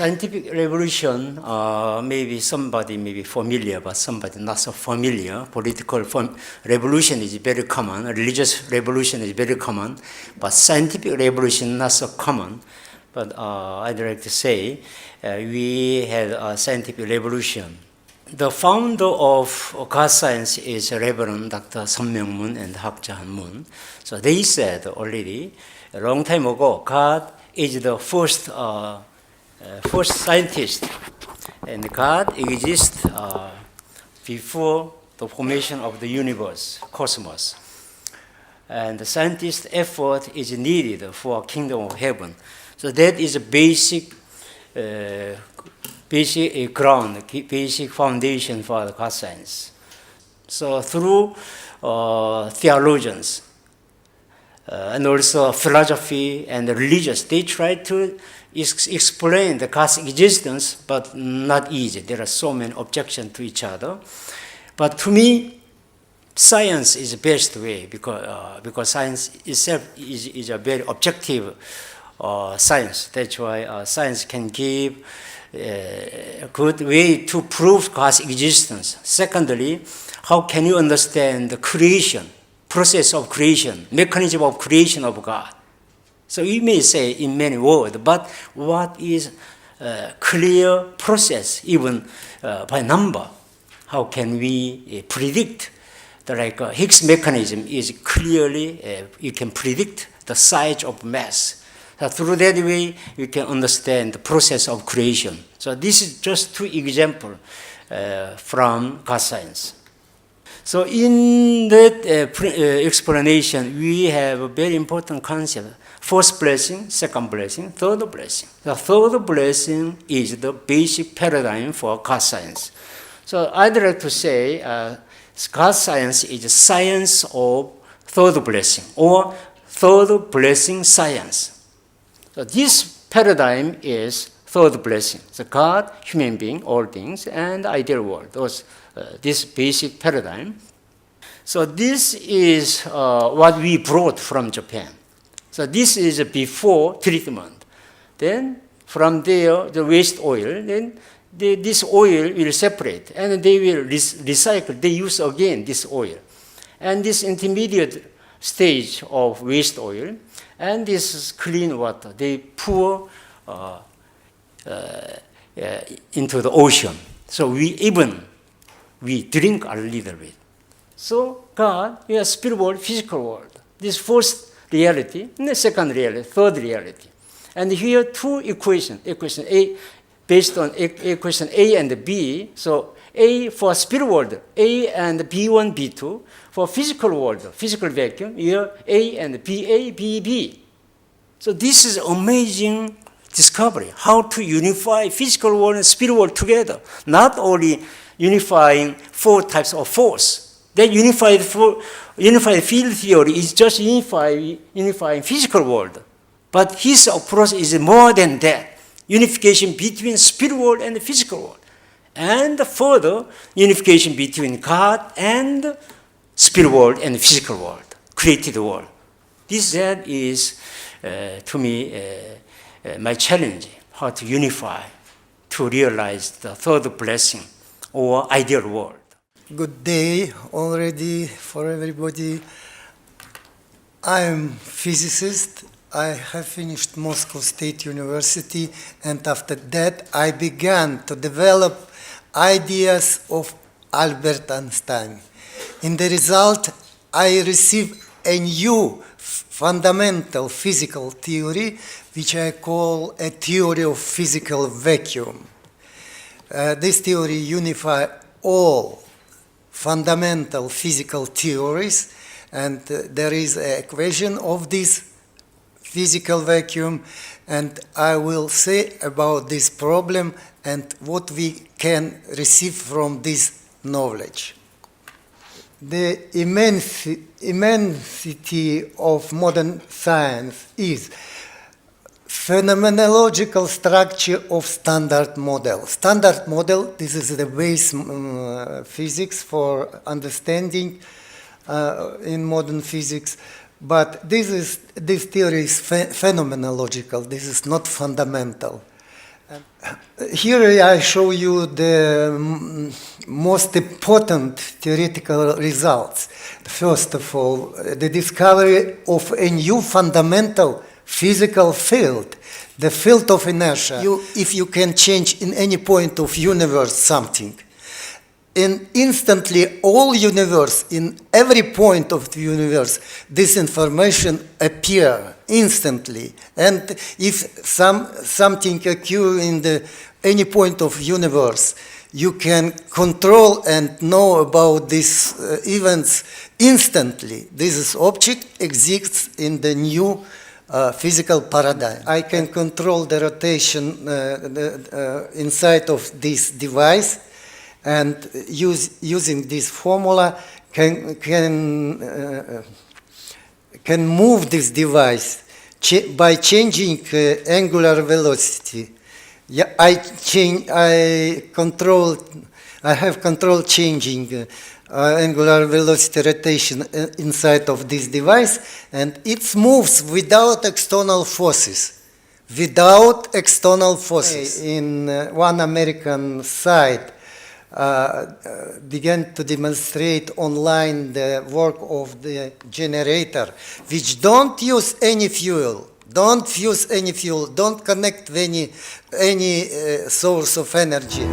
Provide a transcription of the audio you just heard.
Scientific revolution, maybe somebody may be familiar, but somebody not so familiar. Political revolution is very common. Religious revolution is very common, but scientific revolution not so common. But I'd like to say we had a scientific revolution. The founder of God science is Reverend Dr. Sun Myung-moon and Hakja Han-moon. So they said already a long time ago, God is the first scientist, and God exists before the formation of the universe, cosmos. And the scientist's effort is needed for kingdom of heaven. So that is a basic ground, basic foundation for the God science. So through theologians and also philosophy and religious, they try to explain the God's existence, but not easy. There are so many objections to each other. But to me, science is the best way because science itself is a very objective science. That's why science can give a good way to prove God's existence. Secondly, how can you understand the creation, process of creation, mechanism of creation of God? So you may say in many words, but what is a clear process, even by number? How can we predict? Higgs mechanism is clearly, you can predict the size of mass. So through that way, you can understand the process of creation. So this is just two examples from God science. So in that explanation, we have a very important concept. First blessing, second blessing, third blessing. The third blessing is the basic paradigm for God science. So I'd like to say God science is a science of third blessing or third blessing science. So this paradigm is third blessing. So God, human being, all things, and ideal world. This basic paradigm. So this is what we brought from Japan. So this is before treatment. Then from there, the waste oil, then this oil will separate and they will recycle. They use again this oil. And this intermediate stage of waste oil and this clean water, they pour into the ocean. So we drink a little bit. So God, we are spirit world, physical world. This first reality, and the second reality, third reality. And here two equations, equation A, based on equation A and B. So A for spirit world, A and B1, B2. For physical world, physical vacuum, here A and BA, BB. So this is amazing discovery, how to unify physical world and spirit world together. Not only unifying four types of force. That unified field theory is just unifying physical world. But his approach is more than that. Unification between spirit world and the physical world. And further, unification between God and spirit world and physical world, created world. That is, to me, my challenge, how to unify, to realize the third blessing or ideal world. Good day already for everybody. I am physicist. I have finished Moscow State University, and after that I began to develop ideas of Albert Einstein. In the result, I received a new fundamental physical theory, which I call a theory of physical vacuum. This theory unifies all fundamental physical theories, and there is an equation of this physical vacuum, and I will say about this problem and what we can receive from this knowledge. The immensity of modern science is phenomenological structure of standard model. Standard model, this is the base physics for understanding in modern physics, but this theory is phenomenological, this is not fundamental. Here I show you the most important theoretical results. First of all, the discovery of a new fundamental physical field, the field of inertia. If you can change in any point of universe something, and instantly all universe, in every point of the universe, this information appear instantly. And if something occur in any point of universe, you can control and know about these events instantly. This object exists in the new physical paradigm. I can control the rotation inside of this device, and using this formula can move this device by changing angular velocity. Yeah, I have control changing angular velocity rotation inside of this device, and it moves without external forces. Without external forces. In one American site, began to demonstrate online the work of the generator, which don't use any fuel, don't connect any source of energy.